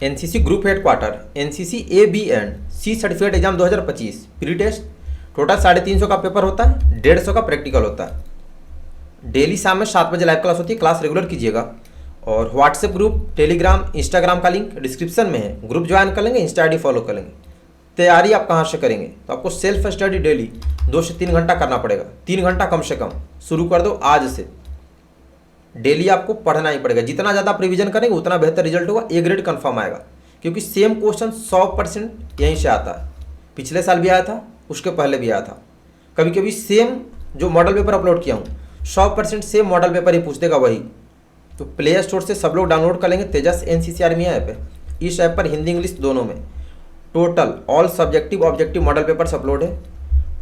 NCC group headquarter, NCC A B and C certificate exam 2025 pre test. Total 350 का paper होता है, 150 का practical होता है। डेली शाम में 7 बजे लाइव क्लास होती है, क्लास रेगुलर कीजिएगा। और व्हाट्सएप ग्रुप, टेलीग्राम, इंस्टाग्राम का लिंक डिस्क्रिप्शन में है, ग्रुप ज्वाइन कर लेंगे, इंस्टा आई डी फॉलो कर लेंगे। तैयारी आप कहाँ से करेंगे, तो आपको सेल्फ स्टडी डेली 2 से 3 घंटा करना पड़ेगा। 3 घंटा कम से कम शुरू कर दो आज से। डेली आपको पढ़ना ही पड़ेगा। जितना ज़्यादा आप रिवीजन करेंगे उतना बेहतर रिजल्ट होगा, ए ग्रेड कन्फर्म आएगा। क्योंकि सेम क्वेश्चन 100% यहीं से आता है। पिछले साल भी आया था, उसके पहले भी आया था। कभी कभी सेम जो मॉडल पेपर अपलोड किया हूँ 100% सेम मॉडल पेपर ही पूछ देगा वही। तो प्ले स्टोर से सब लोग डाउनलोड कर लेंगे तेजस एनसीसी आर्मी ऐप है। इस ऐप पर हिंदी इंग्लिश दोनों में total all subjective objective model papers upload है।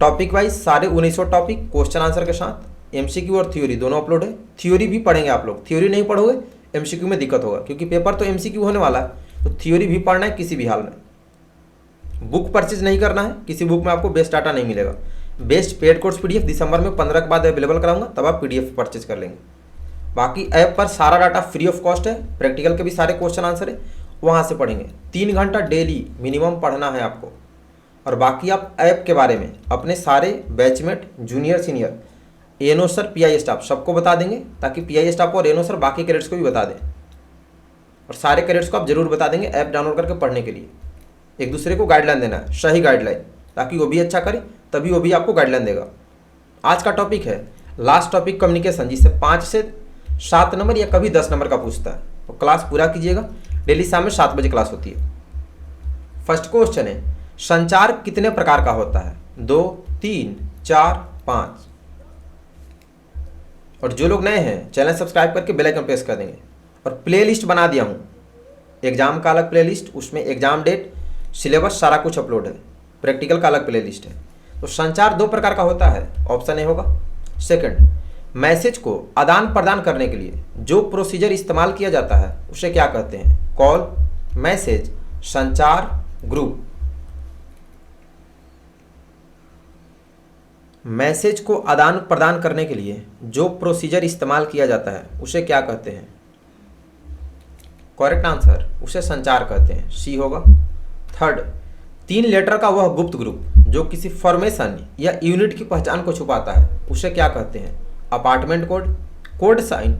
टॉपिक वाइज सारे 1900 टॉपिक क्वेश्चन आंसर के साथ, एमसीक्यू और थ्योरी दोनों अपलोड है। थ्योरी भी पढ़ेंगे आप लोग, थ्योरी नहीं पढ़ोगे एमसीक्यू में दिक्कत होगा, क्योंकि पेपर तो एमसीक्यू होने वाला है। तो थ्योरी भी पढ़ना है किसी भी हाल में। बुक परचेज नहीं करना है, किसी बुक में आपको बेस्ट डाटा नहीं मिलेगा। बेस्ट पेड कोर्स पीडीएफ दिसंबर में 15 के बाद अवेलेबल कराऊंगा, तब आप पीडीएफ परचेज कर लेंगे। बाकी ऐप पर सारा डाटा फ्री ऑफ कॉस्ट है, प्रैक्टिकल के भी सारे क्वेश्चन आंसर है, वहाँ से पढ़ेंगे। 3 घंटा डेली मिनिमम पढ़ना है आपको। और बाकी आप ऐप के बारे में अपने सारे बैचमेट, जूनियर, सीनियर, एनो सर, पीआई स्टाफ सबको बता देंगे, ताकि पीआई स्टाफ और एनो सर बाकी कैडेट्स को भी बता दें। और सारे कैडेट्स को आप जरूर बता देंगे ऐप डाउनलोड करके पढ़ने के लिए। एक दूसरे को गाइडलाइन देना है, सही गाइडलाइन, ताकि वो भी अच्छा करे, तभी वो भी आपको गाइडलाइन देगा। आज का टॉपिक है लास्ट टॉपिक कम्युनिकेशन, जिससे 5 से 7 नंबर या कभी 10 नंबर का पूछता है। तो क्लास पूरा कीजिएगा। डेली शाम में 7 बजे क्लास होती है। फर्स्ट क्वेश्चन है, संचार कितने प्रकार का होता है? 2, 3, 4, 5। और जो लोग नए हैं चैनल सब्सक्राइब करके बेल आइकन प्रेस कर देंगे। और प्ले लिस्ट बना दिया हूँ, एग्जाम का अलग प्ले लिस्ट, उसमें एग्जाम डेट, सिलेबस सारा कुछ अपलोड है। प्रैक्टिकल का अलग प्ले लिस्ट है। तो संचार 2 प्रकार का होता है, ऑप्शन ए होगा। सेकंड, मैसेज को आदान प्रदान करने के लिए जो प्रोसीजर इस्तेमाल किया जाता है उसे क्या कहते हैं? कॉल, मैसेज, संचार, ग्रुप। मैसेज को आदान प्रदान करने के लिए जो प्रोसीजर इस्तेमाल किया जाता है उसे क्या कहते हैं? करेक्ट आंसर, उसे संचार कहते हैं, सी होगा। थर्ड, 3 लेटर का वह गुप्त ग्रुप जो किसी फॉर्मेशन या यूनिट की पहचान को छुपाता है उसे क्या कहते हैं? Apartment code, code sign,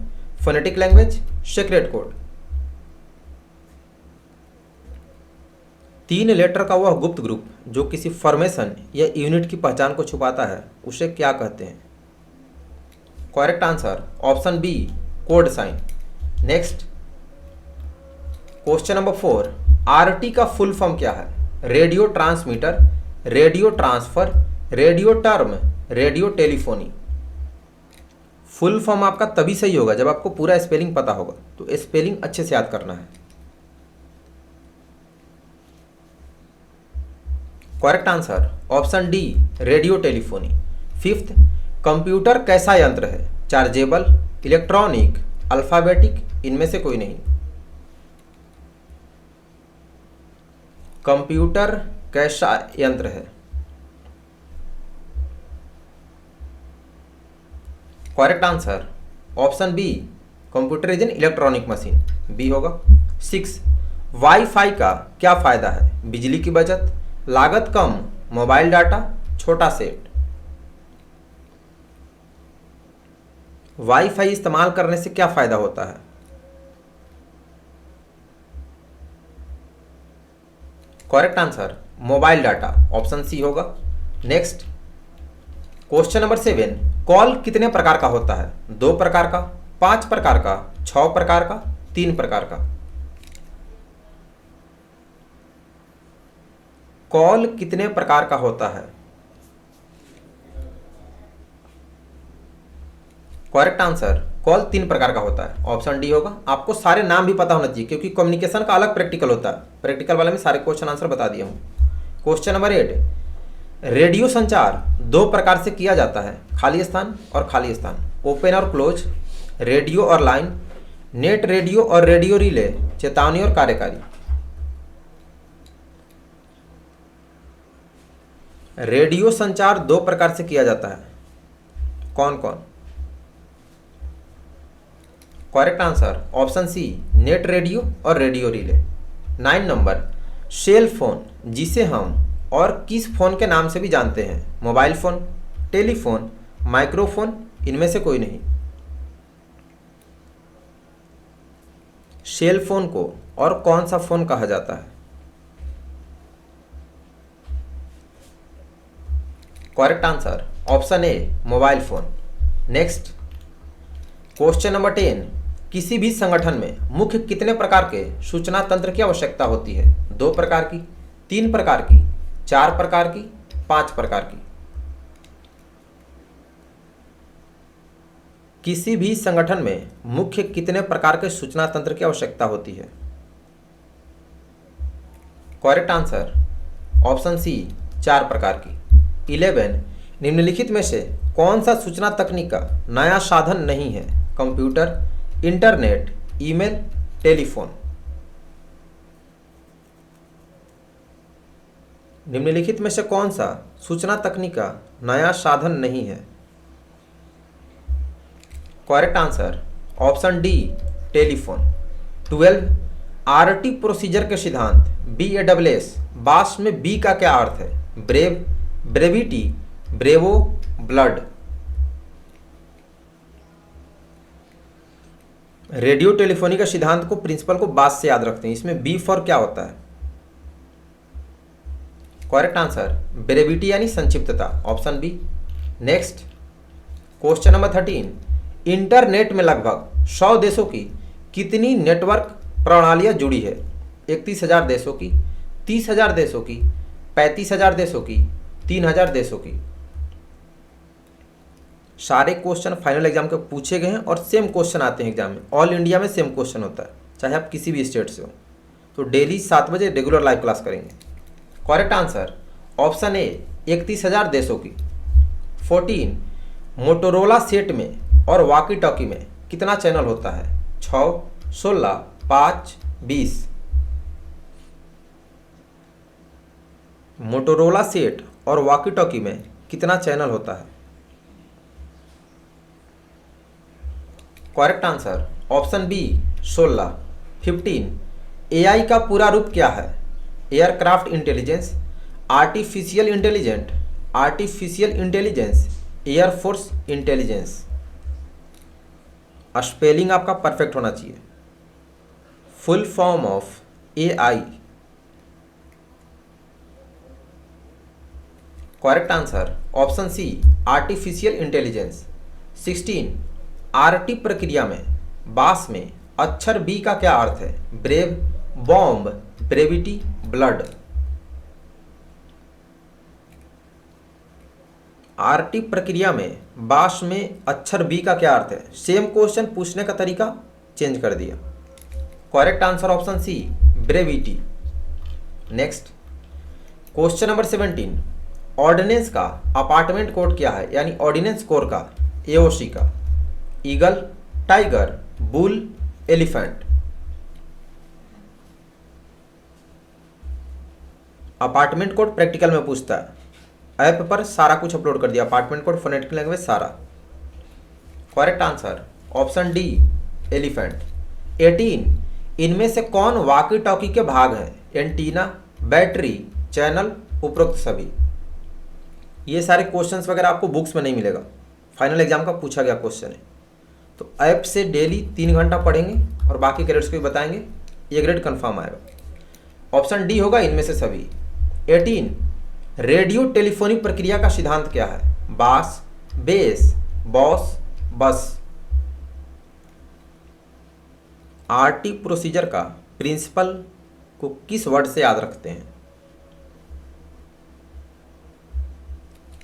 phonetic language, secret code. 3 letter का वह गुप्त ग्रुप जो किसी फॉर्मेशन या यूनिट की पहचान को छुपाता है उसे क्या कहते हैं? Correct answer option B, code sign. Next question number 4, RT का फुल फॉर्म क्या है? Radio transmitter, radio transfer, radio term, radio telephony. Full form आपका तभी सही होगा जब आपको पूरा स्पेलिंग पता होगा, तो स्पेलिंग अच्छे से याद करना है। Correct answer option D, radio telephony. Fifth, computer कैसा यंत्र है? चार्जेबल, इलेक्ट्रॉनिक, अल्फाबेटिक, इनमें से कोई नहीं। कंप्यूटर कैसा यंत्र है? Correct answer option B, computer is an electronic machine, B होगा। 6, वाईफाई का क्या फायदा है? बिजली की बचत, लागत कम, मोबाइल डाटा, छोटा सेट। वाईफाई इस्तेमाल करने से क्या फायदा होता है? Correct answer mobile data, option C होगा। नेक्स्ट क्वेश्चन नंबर 7, कॉल कितने प्रकार का होता है? 2 प्रकार का, 5 प्रकार का, 6 प्रकार का, 3 प्रकार का। कॉल कितने प्रकार का होता है? करेक्ट आंसर कॉल 3 प्रकार का होता है, ऑप्शन डी होगा। आपको सारे नाम भी पता होना चाहिए, क्योंकि कम्युनिकेशन का अलग प्रैक्टिकल होता है। प्रैक्टिकल वाले में सारे क्वेश्चन आंसर बता दिया हूँ। क्वेश्चन नंबर 8, रेडियो संचार 2 प्रकार से किया जाता है, खाली स्थान और खाली स्थान, ओपन और क्लोज, रेडियो और लाइन, नेट रेडियो और रेडियो रिले, चेतावनी और कार्यकारी। रेडियो संचार 2 प्रकार से किया जाता है, कौन कौन? Correct answer option C, net radio और radio relay. 9 number, cell phone जिसे हम और किस फोन के नाम से भी जानते हैं? मोबाइल फोन, टेलीफोन, माइक्रोफोन, इनमें से कोई नहीं। सेल फोन को और कौन सा फोन कहा जाता है? करेक्ट आंसर ऑप्शन ए, mobile phone. Next question number 10, किसी भी संगठन में मुख्य कितने प्रकार के सूचना तंत्र की आवश्यकता होती है? 2 प्रकार की, 3 प्रकार की, 4 प्रकार की, 5 प्रकार की? किसी भी संगठन में मुख्य कितने प्रकार के सूचना तंत्र की आवश्यकता होती है? करेक्ट आंसर ऑप्शन सी, 4 प्रकार की। 11, निम्नलिखित में से कौन सा सूचना तकनीक का नया साधन नहीं है? Computer, internet, email, telephone? निम्नलिखित में से कौन सा सूचना तकनीक का नया साधन नहीं है? Correct answer option D, telephone. 12, RT procedure के सिद्धांत BASS, बास में बी का क्या अर्थ है? Brave, brevity, bravo, blood? Radio telephony का सिद्धांत को, प्रिंसिपल को बास से याद रखते हैं। इसमें बी फॉर क्या होता है? करेक्ट आंसर ब्रेविटी यानी संक्षिप्तता, option B. Next question number 13, internet में लगभग 100 देशों की कितनी नेटवर्क प्रणालियां जुड़ी है? 31,000 देशों की, 30,000 देशों की, 35,000 देशों की, 3,000 देशों की? सारे क्वेश्चन फाइनल एग्जाम के पूछे गए हैं और सेम क्वेश्चन आते हैं एग्जाम में। ऑल इंडिया में सेम क्वेश्चन होता है, चाहे आप किसी भी स्टेट से हो। तो डेली 7 बजे रेगुलर लाइव क्लास करेंगे। करेक्ट आंसर ऑप्शन ए, 31,000 देशों की। 14, मोटोरोला सेट में और वॉकी टॉकी में कितना चैनल होता है? 6, 16, 5, 20? मोटोरोला सेट और वॉकी टॉकी में कितना चैनल होता है? Correct answer option B, 16। 15, AI का पूरा रूप क्या है? Aircraft intelligence, artificial intelligence, air force intelligence? Spelling आपका परफेक्ट होना चाहिए। Full form of AI. Correct answer option C, artificial intelligence. 16, RT प्रक्रिया में बास में अक्षर बी का क्या अर्थ है? Brave, bomb, brevity, blood? RT प्रक्रिया में बास में अक्षर बी का क्या अर्थ है? सेम क्वेश्चन पूछने का तरीका चेंज कर दिया। Correct answer option C, brevity. Next question number 17, ordnance का अपार्टमेंट कोड क्या है? यानी ऑर्डिनेंस कोड का, एओसी का? Eagle, tiger, bull, elephant? Apartment code practical में पूछता है। ऐप पर सारा कुछ अपलोड कर दिया, अपार्टमेंट कोड, फोनेटिक लैंग्वेज, सारा। Correct answer option D, elephant. 18, इनमें से कौन वॉकी टॉकी के भाग हैं? एंटीना, बैटरी, चैनल, उपरोक्त सभी? ये सारे क्वेश्चंस वगैरह आपको बुक्स में नहीं मिलेगा, फाइनल एग्जाम का पूछा गया क्वेश्चन है। तो ऐप से डेली 3 घंटा पढ़ेंगे और बाकी ग्रेड्स को भी बताएंगे, ये ग्रेड कंफर्म आएगा। ऑप्शन डी होगा इनमें से सभी। 18, रेडियो टेलीफोनी प्रक्रिया का सिद्धांत क्या है? बास, बेस, बॉस, बस? आरटी प्रोसीजर का प्रिंसिपल को किस वर्ड से याद रखते हैं?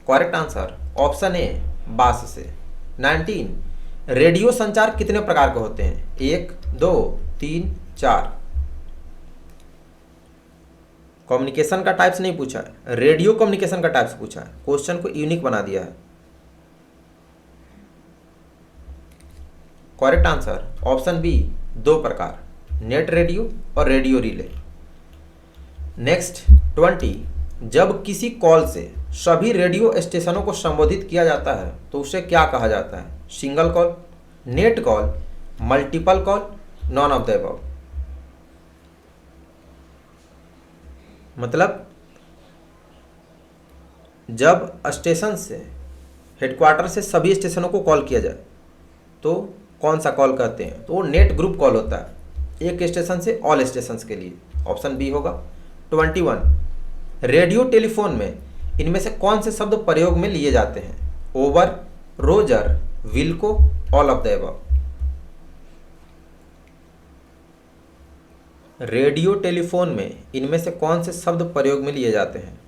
करेक्ट आंसर ऑप्शन ए, बास से। 19, रेडियो संचार कितने प्रकार के होते हैं? 1, 2, 3, 4? कम्युनिकेशन का टाइप्स नहीं पूछा है, रेडियो कम्युनिकेशन का टाइप्स पूछा है। क्वेश्चन को यूनिक बना दिया है। करेक्ट आंसर ऑप्शन बी, 2 प्रकार, नेट रेडियो और रेडियो रिले। नेक्स्ट 20, जब किसी कॉल से सभी रेडियो स्टेशनों को संबोधित किया जाता है तो उसे क्या कहा जाता है? Single call, net call, multiple call, none of the above? मतलब जब स्टेशन से, हेडक्वार्टर से सभी स्टेशनों को कॉल किया जाए तो कौन सा कॉल कहते हैं? तो वो नेट ग्रुप कॉल होता है, एक स्टेशन से ऑल स्टेशन के लिए। ऑप्शन बी होगा। 21, रेडियो टेलीफोन में इनमें से कौन से शब्द प्रयोग में लिए जाते हैं? Over, roger, wilco, all of the above. Radio telephone में इनमें से कौन से शब्द प्रयोग में लिए जाते हैं?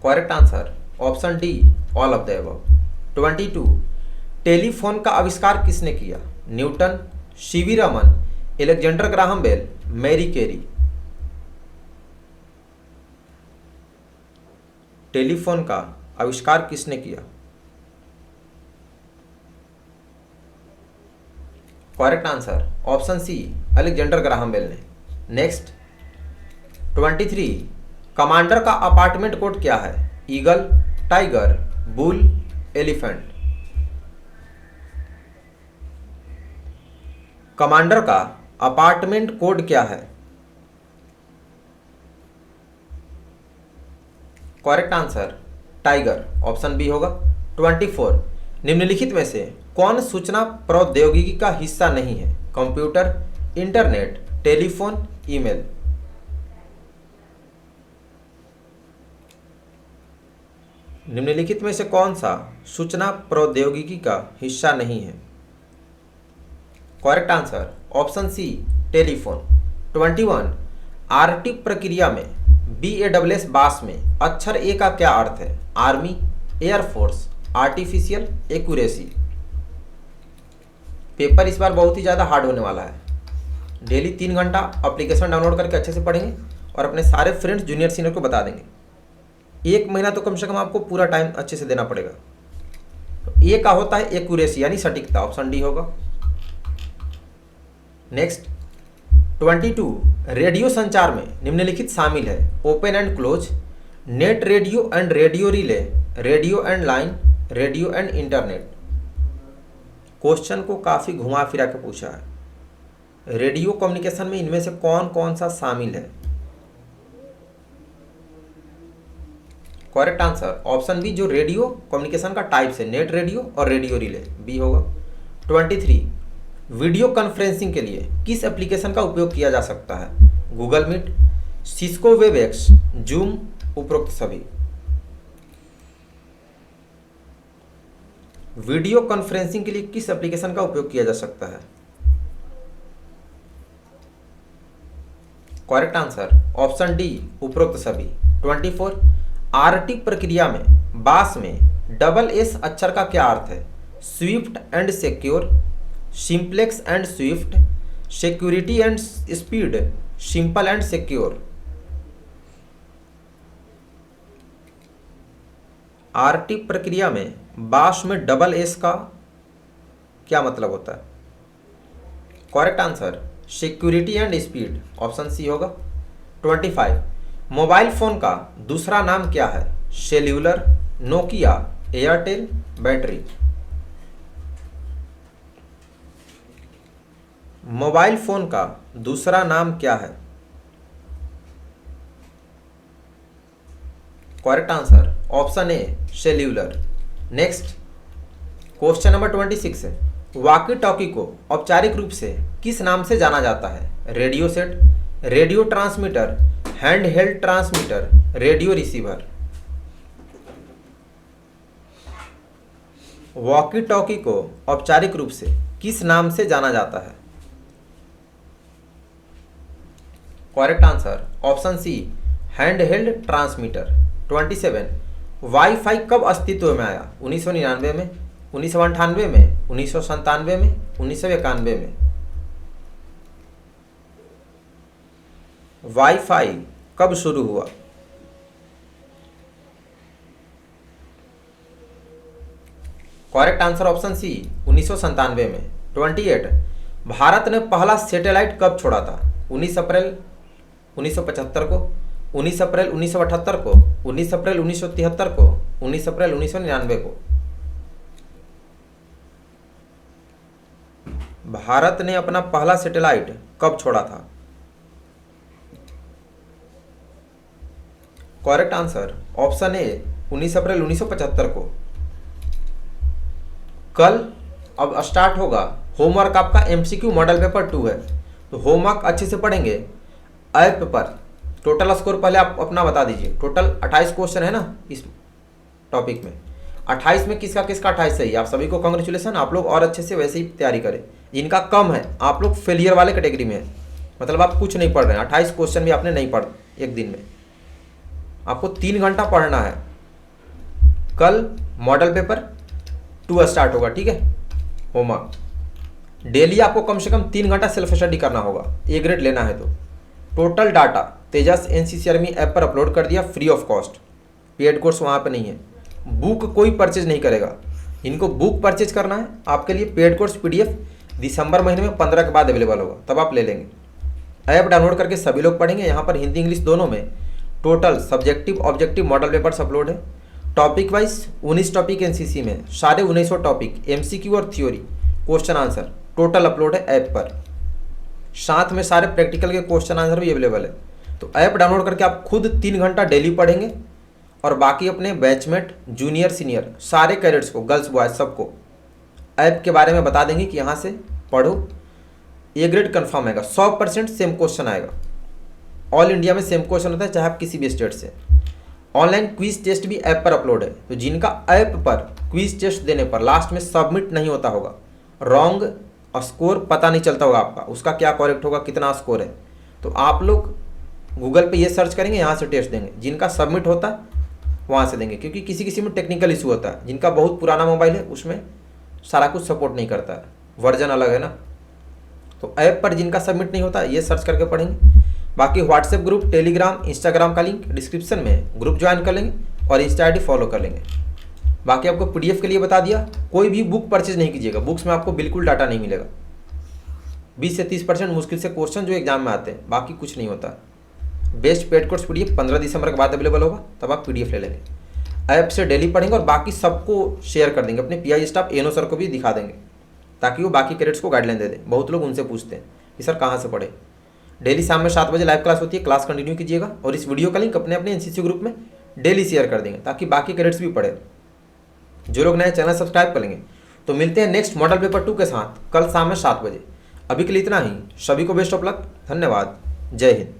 Correct answer option D, all of the above. 22, telephone का आविष्कार किसने किया? Newton, CV Raman, Alexander Graham Bell, Marie Curie. Telephone का आविष्कार किसने किया? Correct answer option C, Alexander Graham Bell ने। नेक्स्ट 23, कमांडर का अपार्टमेंट कोड क्या है? Eagle, tiger, bull, elephant. Commander का अपार्टमेंट कोड क्या है? Correct answer tiger, option B होगा। 24, निम्नलिखित में से कौन सूचना प्रौद्योगिकी का हिस्सा नहीं है? Computer, internet, telephone, email. निम्नलिखित में से कौन सा सूचना प्रौद्योगिकी का हिस्सा नहीं है? Correct answer option C, telephone. 21, RT प्रक्रिया में BASS बास में अक्षर ए का क्या अर्थ है? Army, air force, artificial, accuracy. Paper इस बार बहुत ही ज़्यादा हार्ड होने वाला है। डेली 3 घंटा एप्लीकेशन डाउनलोड करके अच्छे से पढ़ेंगे और अपने सारे फ्रेंड्स जूनियर सीनियर को बता देंगे। 1 महीना तो कम से कम आपको पूरा टाइम अच्छे से देना पड़ेगा। तो ए का होता है एक्यूरेसी यानी सटीकता, ऑप्शन डी होगा। नेक्स्ट 22, रेडियो संचार में निम्नलिखित शामिल है? Open and close, net radio and radio relay, radio and line, radio and internet. Question को काफ़ी घुमा फिरा के पूछा है। रेडियो कम्युनिकेशन में इनमें से कौन कौन सा शामिल है? करेक्ट आंसर ऑप्शन बी, जो रेडियो कम्युनिकेशन का टाइप्स है, नेट रेडियो और रेडियो रिले, बी होगा। 23, वीडियो कॉन्फ्रेंसिंग के लिए किस एप्लीकेशन का उपयोग किया जा सकता है? Google Meet, Cisco Webex, Zoom, उपरोक्त सभी। वीडियो कॉन्फ्रेंसिंग के लिए किस एप्लीकेशन का उपयोग किया जा सकता है? करेक्ट आंसर ऑप्शन डी, उपरोक्त सभी। 24, आरटी प्रक्रिया में बास में SS अक्षर का क्या अर्थ है? Swift and secure, simplex and Swift, security and speed, simple and secure. RT प्रक्रिया में बास में SS का क्या मतलब होता है? Correct answer security and speed, option C होगा। 25, मोबाइल फोन का दूसरा नाम क्या है? Cellular, Nokia, Airtel, battery. Mobile phone का दूसरा नाम क्या है? Correct answer option A, cellular. Next question number 26 है, वॉकी टॉकी को औपचारिक रूप से किस नाम से जाना जाता है? Radio set, radio transmitter, hand held transmitter, radio receiver. Walkie talkie को औपचारिक रूप से किस नाम से जाना जाता है? Correct answer option C, hand held transmitter. 27, wifi कब अस्तित्व में आया? 1999 में, 1998 में, 1997 में, 1991 में। वाईफाई कब शुरू हुआ? करेक्ट आंसर ऑप्शन सी, 1997 में। 28, भारत ने पहला सैटेलाइट कब छोड़ा था? 19 अप्रैल 1975 को, 19 अप्रैल 1978 को, 19 अप्रैल 1973 को, 19 अप्रैल 1999 को। भारत ने अपना पहला सैटेलाइट कब छोड़ा था? करेक्ट आंसर ऑप्शन ए 19 अप्रैल 1975 को। कल अब स्टार्ट होगा होमवर्क आपका एमसीक्यू मॉडल पेपर 2 है, तो होमवर्क अच्छे से पढ़ेंगे। ऐप पेपर टोटल स्कोर पहले आप अपना बता दीजिए। टोटल 28 क्वेश्चन है ना इस टॉपिक में, 28 में किसका किसका 28 सही है। आप सभी को कांग्रेचुलेसन, आप लोग और अच्छे से वैसे ही तैयारी करें। जिनका कम है आप लोग फेलियर वाले कैटेगरी में है, मतलब आप कुछ नहीं पढ़ रहे हैं। 28 क्वेश्चन भी आपने नहीं पढ़ एक दिन में, आपको 3 घंटा पढ़ना है। कल मॉडल पेपर 2 स्टार्ट होगा, ठीक है। होमवर्क डेली आपको कम से कम 3 घंटा सेल्फ स्टडी करना होगा, ए ग्रेड लेना है तो। टोटल डाटा तेजस एनसीसी आर्मी ऐप पर अपलोड कर दिया free of cost, paid course वहाँ पे नहीं है। बुक कोई परचेज नहीं करेगा, इनको बुक परचेज करना है। आपके लिए पेड कोर्स पीडीएफ दिसंबर महीने में 15 के बाद अवेलेबल होगा, तब आप ले लेंगे। ऐप डाउनलोड करके सभी लोग पढ़ेंगे। यहाँ पर हिंदी इंग्लिश दोनों में total subjective objective model papers upload है। टॉपिक वाइज 19 टॉपिक एनसीसी में, साढ़े 1900 टॉपिक एमसीक्यू और theory question answer total upload है ऐप पर। साथ में सारे प्रैक्टिकल के क्वेश्चन आंसर भी अवेलेबल है। तो ऐप डाउनलोड करके आप खुद 3 घंटा डेली पढ़ेंगे और बाकी अपने बैचमेट जूनियर सीनियर सारे कैडेट्स को, गर्ल्स बॉयज सबको ऐप के बारे में बता देंगे कि यहाँ से पढ़ो, ए ग्रेड कन्फर्म आएगा। 100% सेम क्वेश्चन आएगा। ऑल इंडिया में सेम क्वेश्चन होता है, चाहे आप किसी भी स्टेट से। ऑनलाइन क्विज टेस्ट भी ऐप पर अपलोड है, तो जिनका ऐप पर क्विज टेस्ट देने पर लास्ट में सबमिट नहीं होता होगा, रॉन्ग स्कोर पता नहीं चलता होगा आपका, उसका क्या करेक्ट होगा, कितना स्कोर है, तो आप लोग गूगल पे ये सर्च करेंगे, यहाँ से टेस्ट देंगे। जिनका सबमिट होता है वहाँ से देंगे, क्योंकि किसी किसी में टेक्निकल इशू होता है। जिनका बहुत पुराना मोबाइल है उसमें सारा कुछ सपोर्ट नहीं करता है, वर्जन अलग है ना। तो ऐप पर जिनका सबमिट नहीं होता ये सर्च करके पढ़ेंगे। बाकी व्हाट्सएप ग्रुप, टेलीग्राम, इंस्टाग्राम का लिंक डिस्क्रिप्शन में है, ग्रुप ज्वाइन कर लेंगे और इंस्टा आई डी फॉलो कर लेंगे। बाकी आपको पीडीएफ के लिए बता दिया, कोई भी बुक परचेज नहीं कीजिएगा, बुक्स में आपको बिल्कुल डाटा नहीं मिलेगा। 20 से 30% मुश्किल से क्वेश्चन जो एग्जाम में आते हैं, बाकी कुछ नहीं होता। बेस्ट पेड कोर्स पीडीएफ 15 दिसंबर के बाद अवेलेबल होगा, तब आप पीडीएफ ले लेंगे। ऐप से डेली पढ़ेंगे और बाकी सबको शेयर कर देंगे, अपने पीआई स्टाफ एनो सर को भी दिखा देंगे, ताकि वो बाकी कैडेट्स को गाइडलाइन दे दें। बहुत लोग उनसे पूछते हैं कि सर कहाँ से पढ़े। डेली शाम में 7 बजे लाइव क्लास होती है, क्लास कंटिन्यू कीजिएगा और इस वीडियो का लिंक अपने अपने एनसीसी ग्रुप में डेली शेयर कर देंगे, ताकि बाकी कैडेट्स भी पढ़े। जो लोग नए चैनल सब्सक्राइब कर लेंगे। तो मिलते हैं नेक्स्ट मॉडल पेपर 2 के साथ कल शाम में 7 बजे। अभी के लिए इतना ही। सभी को बेस्ट ऑफ लक, धन्यवाद, जय हिंद।